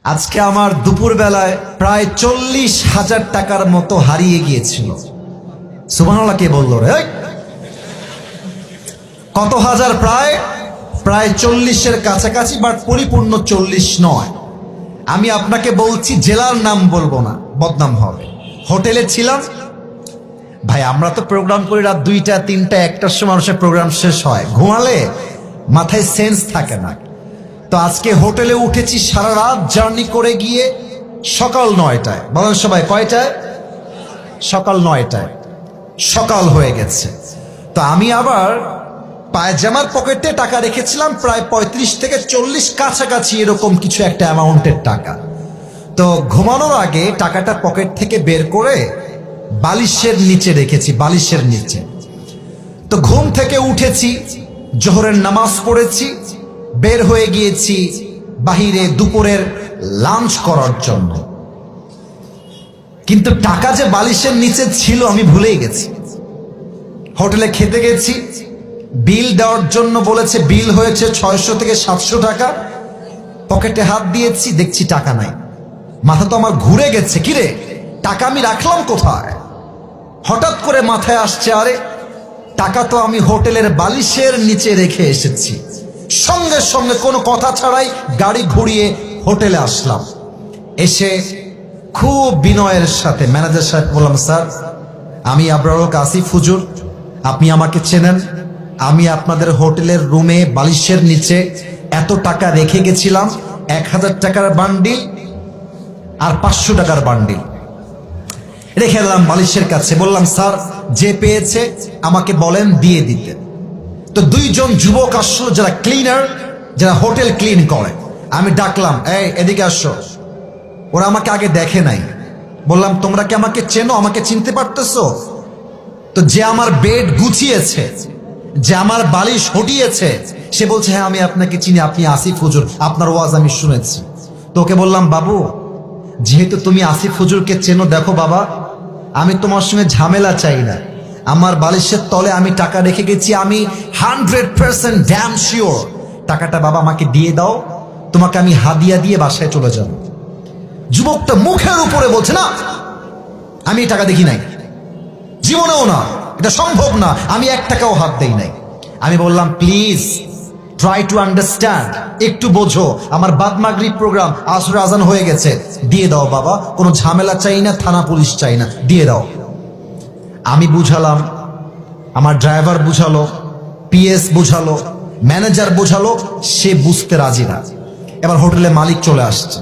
আজকে আমার দুপুর বেলায় প্রায় 40,000 টাকার মতো হারিয়ে গিয়েছিল। সুবহানাল্লাহ কে বললো রে? কত হাজার? প্রায় 40-এর কাছাকাছি, বাট পরিপূর্ণ 40 নয়। আমি আপনাকে বলছি, জেলার নাম বলবো না, বদনাম হবে। হোটেলে ছিলাম ভাই, আমরা তো প্রোগ্রাম করি রাত 2টা 3টা 1টার সময় মানুষের প্রোগ্রাম শেষ হয়, ঘুমালে মাথায় সেন্স থাকে না। তো আজকে হোটেলে উঠেছি, সারা রাত জার্নি করে গিয়ে সকাল 9টায়। বলেন সবাই কয়টায়? সকাল 9টায়। সকাল হয়ে গেছে। তো আমি আবার পায়জামার পকেটে টাকা রেখেছিলাম প্রায় 35 থেকে 40 কাছাকাছি, এরকম কিছু একটা অ্যামাউন্টের টাকা। তো ঘুমানোর আগে টাকাটা পকেট থেকে বের করে বালিশের নিচে রেখেছি, বালিশের নিচে। তো ঘুম থেকে উঠেছি, জোহরের নামাজ পড়েছি, বের হয়ে গিয়েছি বাহিরে দুপুরের লাঞ্চ করার জন্য। কিন্তু টাকা যে বালিশের নিচে ছিল আমি ভুলেই গেছি। হোটেলে খেতে গেছি, বিল দেওয়ার জন্য বলেছে, বিল হয়েছে 600 থেকে 700 টাকা। পকেটে হাত দিয়েছি, দেখছি টাকা নাই। মাথা তো আমার ঘুরে গেছে, কিরে টাকা আমি রাখলাম কোথায়? হঠাৎ করে মাথায় আসছে, আরে টাকা তো আমি হোটেলের বালিশের নিচে রেখে এসেছি। সঙ্গে সঙ্গে কোনো কথা ছাড়াই গাড়ি ঘুরিয়ে হোটেলে আসলাম। এসে খুব বিনয়ের সাথে ম্যানেজার সাহেব বললাম, স্যার আমি আবরার আসিফ হুজুর, আপনি আমাকে চেনেন। আমি আপনাদের হোটেলের রুমে বালিশের নিচে এত টাকা রেখে গেছিলাম, 1000 টাকার বান্ডিল আর 500 টাকার বান্ডিল রেখে এলাম বালিশের কাছে। বললাম, স্যার যে পেয়েছে আমাকে বলেন দিয়ে দিতে। তো 2জন যুবক আসলো, যারা ক্লিনার, যারা হোটেল ক্লিন করে। আমি ডাকলাম, এই এদিকে আসো। ওরা আমাকে আগে দেখে নাই। বললাম, তোমরা কি আমাকে চেনো? আমাকে চিনতে পারতেছো? তো যে আমার বেড গুছিয়েছে, যে আমার বালিশ হটিয়েছে, সে বলছে, হ্যাঁ আমি আপনাকে চিনি, আপনি আসিফ হুজুর, আপনার ওয়াজ আমি শুনেছি। তো ওকে বললাম, বাবু যেহেতু তুমি আসিফ হুজুরকে চেনো, দেখো বাবা, আমি তোমার সঙ্গে ঝামেলা চাই না। আমার বালিশের তলে আমি টাকা রেখে গেছি, আমি 100% ড্যাম শিওর টাকাটা বাবা আমাকে দিয়ে দাও, তোমাকে আমি হাদিয়া দিয়ে বাসায় চলে যাব। যুবকটা মুখের উপরে বলছে, না আমি টাকা দেখি নাই, জীবনেও না, এটা সম্ভব না, আমি 1 টাকাও হাত দেই নাই। আমি বললাম, প্লিজ ট্রাই টু আন্ডারস্ট্যান্ড, একটু বোঝো, আমার বাদ মাগরিব প্রোগ্রাম, আসর আজান হয়ে গেছে, দিয়ে দাও বাবা, কোনো ঝামেলা চাই না, থানা পুলিশ চাই না, দিয়ে দাও। আমি বুঝালাম, আমার ড্রাইভার বুঝালো, পিএস বুঝালো, ম্যানেজার বুঝালো, সে বুঝতে রাজি না। এবার হোটেলে মালিক চলে আসছে।